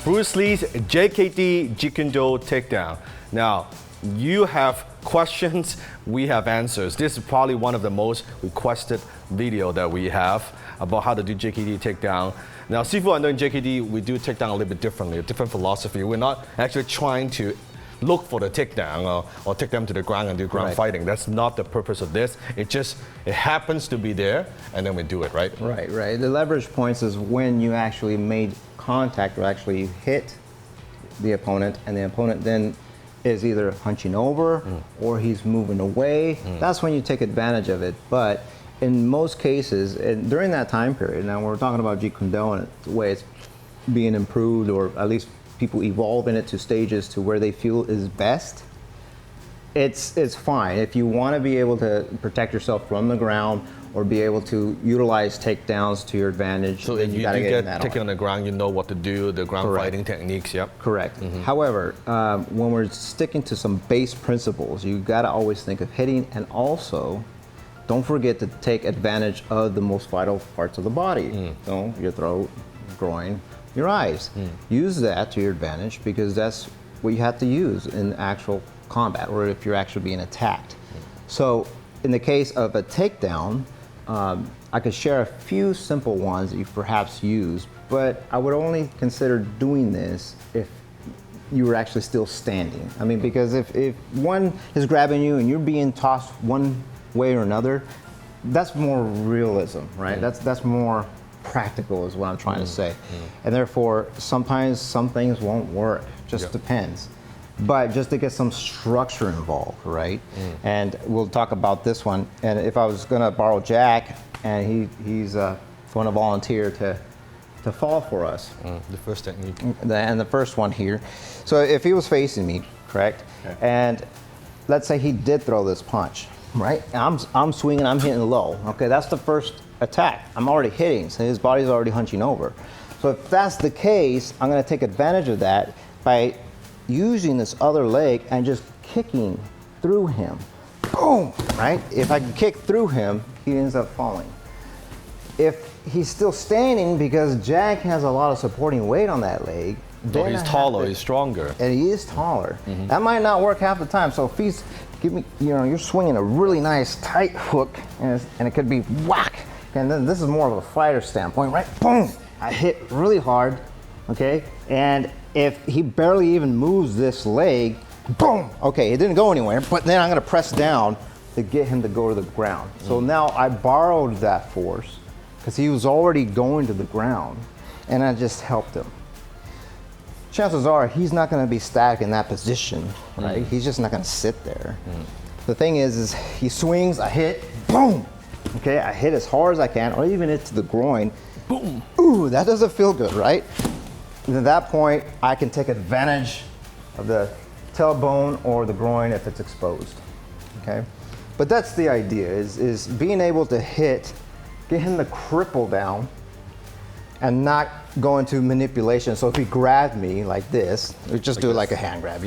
Bruce Lee's JKD Jeet Kune Do takedown. Now, you have questions, we have answers. This is probably one of the most requested video that we have about how to do JKD takedown. Now, Sifu, I know in JKD, we do takedown a little bit differently, a different philosophy. We're not actually trying to look for the takedown or take them to the ground and do ground fighting. That's not the purpose of this. It happens to be there, and then we do it, right? Right. The leverage points is when you actually made contact or actually hit the opponent, and the opponent then is either hunching over or he's moving away. That's when you take advantage of it. But in most cases, and during that time period, now we're talking about Jeet Kune Do and the way it's being improved, or at least people evolve in it to stages to where they feel is best, it's fine. If you want to be able to protect yourself from the ground or be able to utilize takedowns to your advantage, so then if you got to get taken on the ground, you know what to do, the ground fighting techniques, Correct. However, when we're sticking to some base principles, you got to always think of hitting, and also don't forget to take advantage of the most vital parts of the body. So your throat, groin, your eyes. Use that to your advantage, because that's what you have to use in actual combat, or if you're actually being attacked. So in the case of a takedown, I could share a few simple ones that you perhaps use, but I would only consider doing this if you were actually still standing. I mean, because if one is grabbing you and you're being tossed one way or another, that's more realism, right? That's more practical is what I'm trying to say. And therefore, sometimes some things won't work, just depends. But just to get some structure involved, right? And we'll talk about this one. And if I was gonna borrow Jack, and he's going to volunteer to fall for us. The first technique. And the first one here. So if he was facing me, correct? Okay. And let's say he did throw this punch, right? I'm swinging, I'm hitting low. Okay, that's the first attack. I'm already hitting, so his body's already hunching over. So if that's the case, I'm gonna take advantage of that by using this other leg and just kicking through him. Boom, right? If I can kick through him, he ends up falling. If he's still standing, because Jack has a lot of supporting weight on that leg, then he's taller, he's stronger. And he is taller. That might not work half the time. So if he's, you're swinging a really nice tight hook, and it could be whack. And then this is more of a fighter standpoint, right? Boom! I hit really hard, okay? And if he barely even moves this leg, boom! Okay, it didn't go anywhere, but then I'm gonna press down to get him to go to the ground. So now I borrowed that force, because he was already going to the ground, and I just helped him. Chances are he's not gonna be static in that position, right? He's just not gonna sit there. The thing is he swings, I hit, boom! Okay, I hit as hard as I can, or even hit to the groin. Boom! Ooh, that doesn't feel good, right? And at that point, I can take advantage of the tailbone or the groin if it's exposed, okay? But that's the idea, is being able to hit, get him to cripple down, and not go into manipulation. So if he grabbed me like this, we just do it like a hand grab,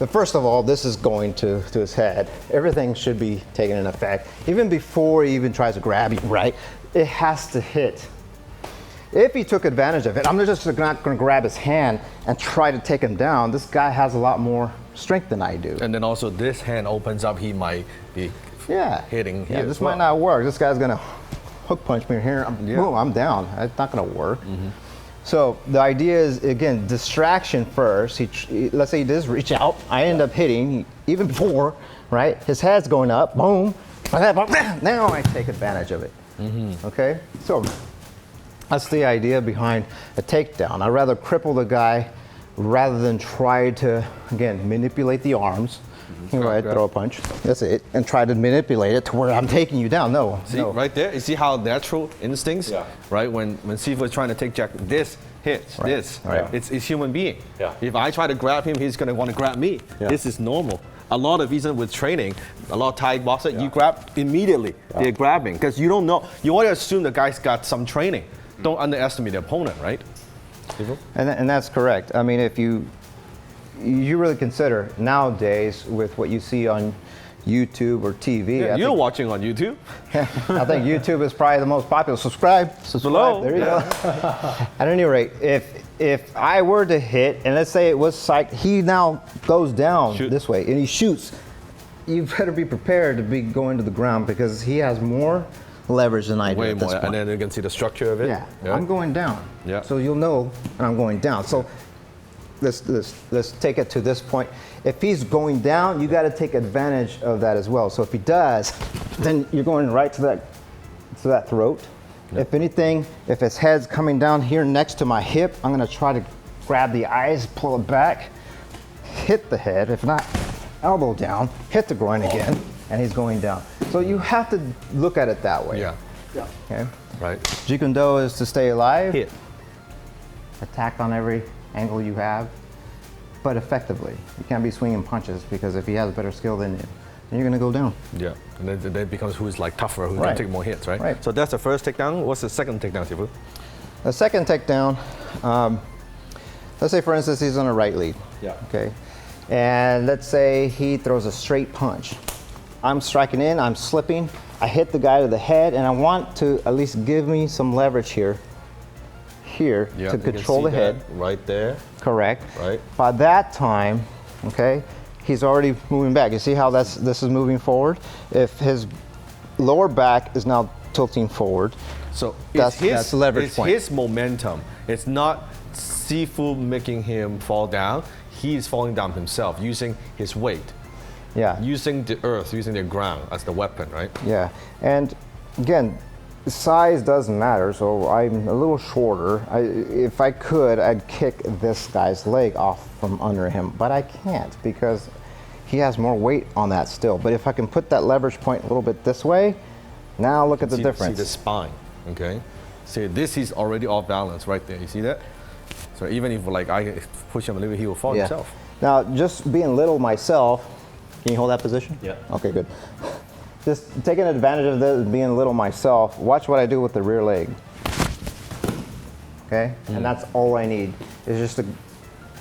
But first of all, this is going to his head. Everything should be taken in effect. Even before he even tries to grab you, right? It has to hit. If he took advantage of it, I'm just not gonna grab his hand and try to take him down. This guy has a lot more strength than I do. And then also this hand opens up, he might be hitting here. Yeah, this might not work. This guy's gonna hook punch me here. Boom, I'm down. It's not gonna work. So the idea is, again, distraction first. Let's say he does reach out. I end up hitting, even before, right? His head's going up, boom. Now I take advantage of it, okay? So that's the idea behind a takedown. I'd rather cripple the guy rather than try to, again, manipulate the arms. Right, throw a punch. That's it. And try to manipulate it to where I'm taking you down. No. See, right there? You see how natural instincts? Right? When Sifu is trying to take Jack, this hits, this. It's human being. If I try to grab him, he's going to want to grab me. This is normal. A lot of reason with training, a lot of Thai boxers, you grab immediately. They're grabbing because you don't know. You want to assume the guy's got some training. Don't underestimate the opponent, right? And that's correct. I mean, if you really consider nowadays with what you see on YouTube or TV. Yeah, you're watching on YouTube. I think YouTube is probably the most popular. Subscribe. Below. There you go. At any rate, if I were to hit, and let's say it was psyched, he now goes down this way and he shoots. You better be prepared to be going to the ground because he has more leverage than I do. Way at this more, point. and then you can see the structure of it. Yeah, I'm going down. Yeah. So you'll know, and I'm going down. So let's take it to this point. If he's going down, you got to take advantage of that as well. So if he does, then you're going right to that throat. Yep. If anything, if his head's coming down here next to my hip, I'm going to try to grab the eyes, pull it back, hit the head. If not, elbow down, hit the groin again, and he's going down. So you have to look at it that way. Yeah. Okay. Right. Jeet Kune Do is to stay alive. Hit. Attack on every angle you have, but effectively. You can't be swinging punches because if he has better skill than you, then you're going to go down. Yeah, and then it becomes who's like tougher, who Right. can take more hits, right? Right. So that's the first takedown. What's the second takedown, Sifu? The second takedown, let's say for instance he's on a right lead. Yeah. Okay. And let's say he throws a straight punch. I'm striking in, I'm slipping, I hit the guy to the head, and I want to at least give me some leverage here Yeah, to you can control see the head. that right there. Correct. Right. By that time, okay, he's already moving back. You see how this is moving forward? If his lower back is now tilting forward, So that's the leverage it's point. his momentum. It's not Sifu making him fall down. He's falling down himself using his weight, yeah, using the earth, using the ground as the weapon, right? yeah. And again, size doesn't matter, so I'm a little shorter. If I could, I'd kick this guy's leg off from under him, but I can't because he has more weight on that still. But if I can put that leverage point a little bit this way, now look at the difference. See the spine, okay? See, this is already off balance right there. You see that? So even if like I push him a little bit, he will fall himself. Now, just being little myself, can you hold that position? Yeah. Okay, good. Just taking advantage of this, being little myself, watch what I do with the rear leg. Okay? And that's all I need, is just to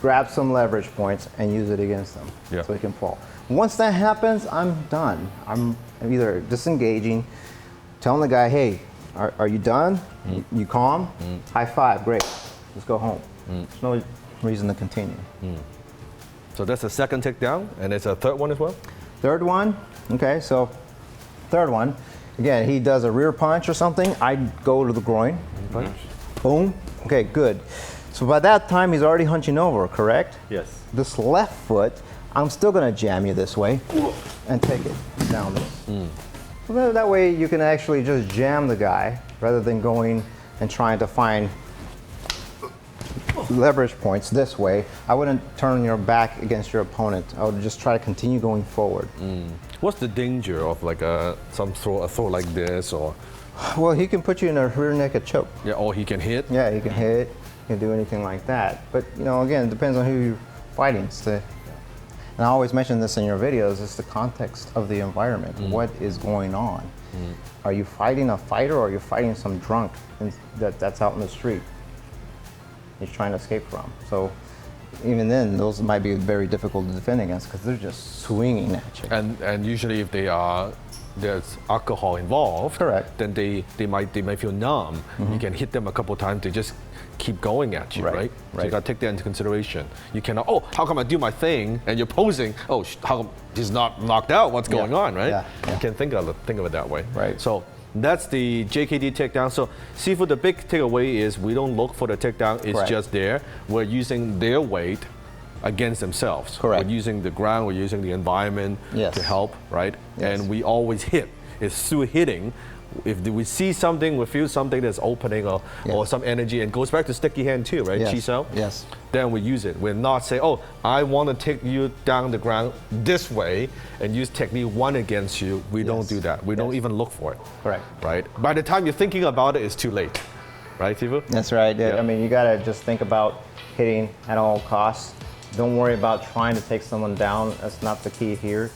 grab some leverage points and use it against them so he can fall. Once that happens, I'm done. I'm either disengaging, telling the guy, hey, are you done? You calm? High five, great. Let's go home. There's no reason to continue. So that's the second takedown, and it's a third one as well? Third one, okay, so third one, again, he does a rear punch or something, I go to the groin. Punch. Boom, okay, good. So by that time, he's already hunching over, correct? Yes. This left foot, I'm still gonna jam you this way and take it down this. So that way you can actually just jam the guy rather than going and trying to find leverage points this way. I wouldn't turn your back against your opponent. I would just try to continue going forward. What's the danger of like a throw like this, or Well, he can put you in a rear naked choke. yeah, or he can hit? Yeah, he can hit, he can do anything like that. But you know, again, it depends on who you're fighting. And I always mention this in your videos, it's the context of the environment. What is going on? Are you fighting a fighter or are you fighting some drunk that's out in the street he's trying to escape from? So even then, those might be very difficult to defend against because they're just swinging at you. And usually if there's alcohol involved, Correct. then they might feel numb. You can hit them a couple times, they just keep going at you, right? So you got to take that into consideration. You cannot, oh, how come I do my thing and you're posing? Oh, how come he's not knocked out? What's going on, right? Yeah. You can think of it that way. Right. So that's the JKD takedown. So Sifu, the big takeaway is we don't look for the takedown. It's Correct. just there. We're using their weight against themselves. Correct. We're using the ground. We're using the environment to help, right? Yes. And we always hit. It's through hitting. If we see something, we feel something that's opening or some energy, and goes back to sticky hand too, right? Yes. Chisao? Yes. Then we use it. We're not saying, oh, I want to take you down the ground this way and use technique one against you. We don't do that. We don't even look for it. Correct. Right? By the time you're thinking about it, it's too late. Right, Sifu? That's right. Yeah. I mean, you got to just think about hitting at all costs. Don't worry about trying to take someone down. That's not the key here.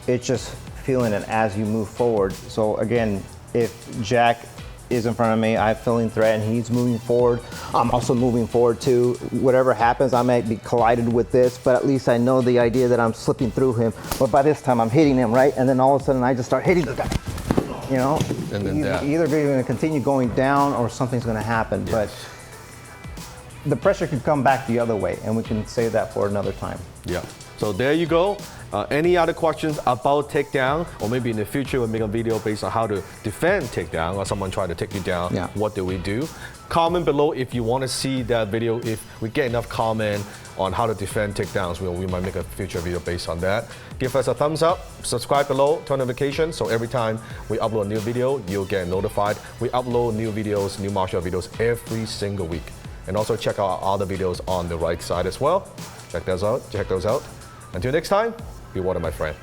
It's just feeling it as you move forward. So again, if Jack is in front of me. I have feeling threat, and he's moving forward. I'm also moving forward too. Whatever happens, I might be collided with this, but at least I know the idea that I'm slipping through him. But by this time, I'm hitting him, right? And then all of a sudden, I just start hitting the guy. You know, And then that. either we're going to continue going down or something's going to happen. But the pressure could come back the other way, and we can save that for another time. Yeah. So there you go. Any other questions about takedown, or maybe in the future we'll make a video based on how to defend takedown, or someone try to take you down, Yeah. what do we do? Comment below if you want to see that video. If we get enough comment on how to defend takedowns, we might make a future video based on that. Give us a thumbs up, subscribe below, turn notifications, so every time we upload a new video, you'll get notified. We upload new videos, new martial art videos every single week. And also check out our other videos on the right side as well. Check those out. Until next time, be water, my friend.